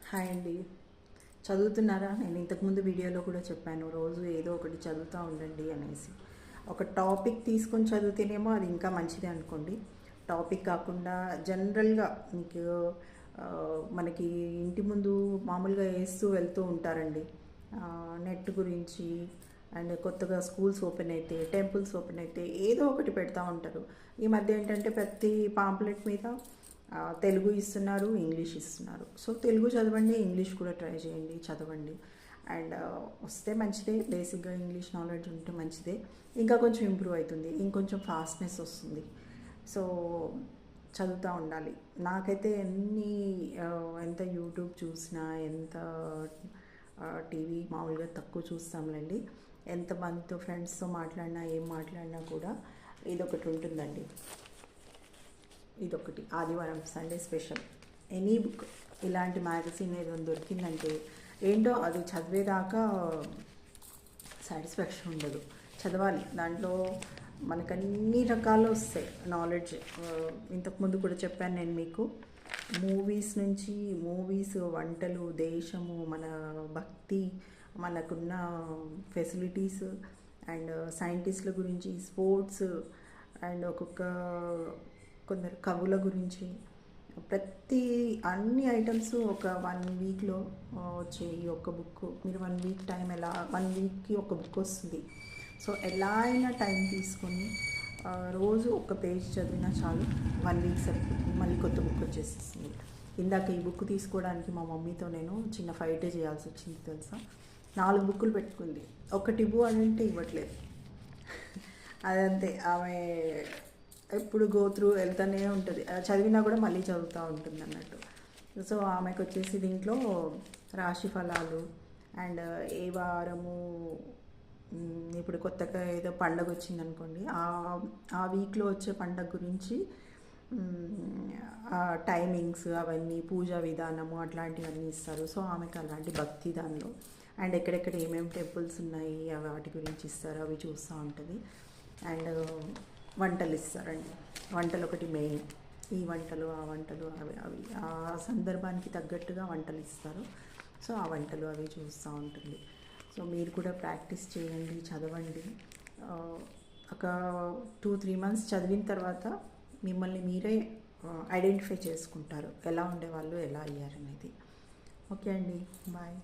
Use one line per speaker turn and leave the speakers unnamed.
Hi అండి. చదువుతున్నారా? నేను ఇంతకుముందు వీడియోలో కూడా చెప్పాను, రోజు ఏదో ఒకటి చదువుతూ ఉండండి అనేసి. ఒక టాపిక్ తీసుకొని చదివితేనేమో అది ఇంకా మంచిది అనుకోండి. టాపిక్ కాకుండా జనరల్గా మీకు మనకి ఇంటి ముందు మామూలుగా వేస్తూ వెళ్తూ ఉంటారండి, నెట్ గురించి. అండ్ కొత్తగా స్కూల్స్ ఓపెన్ అయితే, టెంపుల్స్ ఓపెన్ అయితే ఏదో ఒకటి పెడతా ఉంటారు. ఈ మధ్య ఏంటంటే ప్రతి పాంప్లెట్ మీద తెలుగు ఇస్తున్నారు, ఇంగ్లీష్ ఇస్తున్నారు. సో తెలుగు చదవండి, ఇంగ్లీష్ కూడా ట్రై చేయండి, చదవండి. అండ్ వస్తే మంచిదే, బేసిక్గా ఇంగ్లీష్ నాలెడ్జ్ ఉంటే మంచిదే. ఇంకా కొంచెం ఇంప్రూవ్ అవుతుంది, ఇంకొంచెం ఫాస్ట్నెస్ వస్తుంది. సో చదువుతూ ఉండాలి. నాకైతే ఎంత యూట్యూబ్ చూసినా, ఎంత టీవీ మామూలుగా తక్కువ చూస్తాంలేండి, ఎంతమందితో ఫ్రెండ్స్తో మాట్లాడినా, ఏం మాట్లాడినా కూడా ఇదొకటి ఉంటుందండి. ఇదొకటి ఆదివారం సండే స్పెషల్ ఎనీ బుక్, ఇలాంటి మ్యాగజైన్ ఏదైనా దొరికిందంటే ఏంటో అది చదివేదాకా సాటిస్ఫాక్షన్ ఉండదు. చదవాలి, దాంట్లో మనకు అన్ని రకాలు వస్తాయి నాలెడ్జ్. ఇంతకుముందు కూడా చెప్పాను నేను మీకు, మూవీస్, వంటలు, దేశము, మన భక్తి, మనకున్న ఫెసిలిటీస్, అండ్ సైంటిస్టుల గురించి, స్పోర్ట్స్, అండ్ కొందరు కవుల గురించి, అన్ని ఐటమ్స్ ఒక 1 వీక్లో వచ్చే ఈ ఒక్క బుక్. మీరు 1 వీక్ టైం, 1 వీక్కి ఒక బుక్ వస్తుంది. సో ఎలా అయినా టైం తీసుకొని రోజు ఒక పేజ్ చదివినా చాలు, 1 వీక్ సరిపోతుంది, మళ్ళీ కొత్త బుక్ వచ్చేస్తుంది. ఇందాక ఈ బుక్ తీసుకోవడానికి మా మమ్మీతో నేను చిన్న ఫైటే చేయాల్సి వచ్చింది తెలుసా. 4 బుక్కులు పెట్టుకుంది, ఒకటి ఇవ్వు అని అంటే ఇవ్వట్లేదు. అదంతే, ఆమె ఎప్పుడు గోత్రూ వెళ్తూనే ఉంటుంది, చదివినా కూడా మళ్ళీ చదువుతూ ఉంటుంది అన్నట్టు. సో ఆమెకు వచ్చేసి దీంట్లో రాశి ఫలాలు, అండ్ ఏ వారము, ఇప్పుడు కొత్తగా ఏదో పండగ వచ్చిందనుకోండి, ఆ వీక్లో వచ్చే పండగ గురించి టైమింగ్స్, అవన్నీ పూజా విధానము అట్లాంటివన్నీ ఇస్తారు. సో ఆమెకు అలాంటి భక్తి దానిలో, అండ్ ఎక్కడెక్కడ ఏమేమి టెంపుల్స్ ఉన్నాయి వాటి గురించి ఇస్తారు, అవి చూస్తూ ఉంటుంది. అండ్ వంటలు ఇస్తారండి, వంటలు ఒకటి మెయిన్. ఈ వంటలు, ఆ వంటలు, అవి ఆ సందర్భానికి తగ్గట్టుగా వంటలు ఇస్తారు. సో ఆ వంటలు అవి చూస్తూ ఉంటుంది. సో మీరు కూడా ప్రాక్టీస్ చేయండి, చదవండి. ఒక 2-3 మంత్స్ చదివిన తర్వాత మిమ్మల్ని మీరే ఐడెంటిఫై చేసుకుంటారు, ఎలా ఉండేవాళ్ళు, ఎలా అయ్యారనేది. ఓకే అండి, బాయ్.